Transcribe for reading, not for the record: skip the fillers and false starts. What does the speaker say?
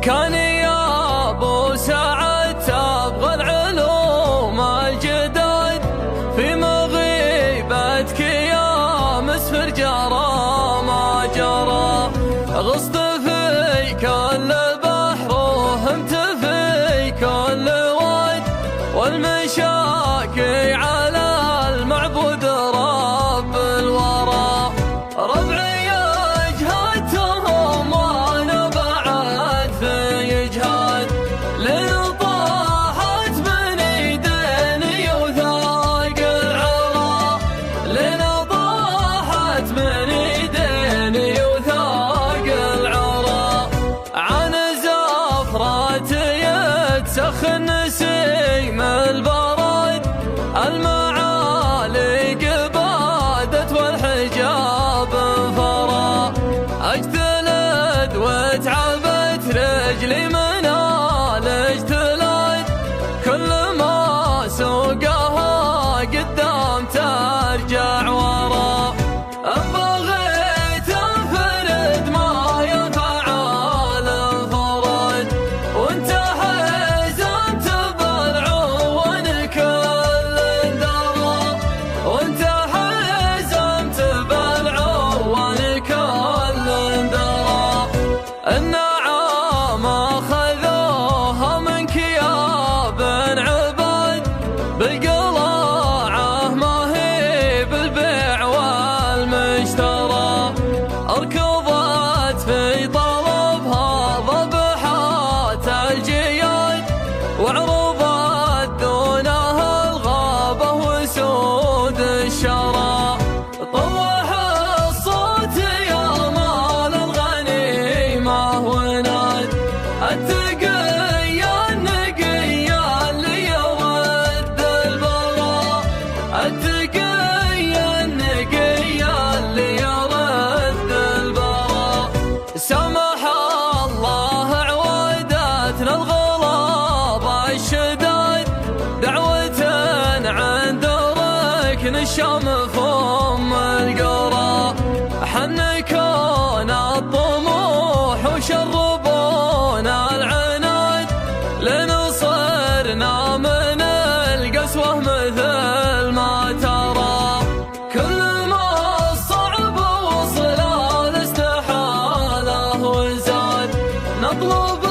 كان يا ابو سعد تبغى العلوم الجدد، في مغيبتك يا مسفر جرى ما جرى. غصت في كل بحر وهمت في كل واد، والمشاكي على المعبود رب الورى. ربعي اجهدتهم وانا بعد في اجهاد، لين طاحت من ايديني وثاق العرى، لين طاحت من ايديني وثاق العرى. عن زفراتي تسخن نسيم البرد، المعالق بادت والحجاب انفرى. اجتلد وتعبت رجلي من الاجتلاد، كل ما سوقها قدام ترجع ورا. بغيت انفرد ما يفعل الفرد، وانت حزمت بالعون كل درى، وانت حزمت بالعون كل درى. النعام اخذوها منك يا بن عباد، بالقلاعه ما هي بالبيع والمشترى. اركضت في طلبها ضبحات الجياد، وعرضت دونها الغابه وسود الشرى. طوح الصوت يا مال الغنيمه وناد، التقي النقي اللي يرد البراء، التقي النقي اللي يرد البراء. سمح الله عودتنا الغلاظ الشداد، دعوة عند ركن الشام فم القرى. حنكونا الطموح وشربونا العناد، لنصرنا من القسوة مثل ما ترى. كل ما الصعب وصل الاستحالة وزاد، نطلب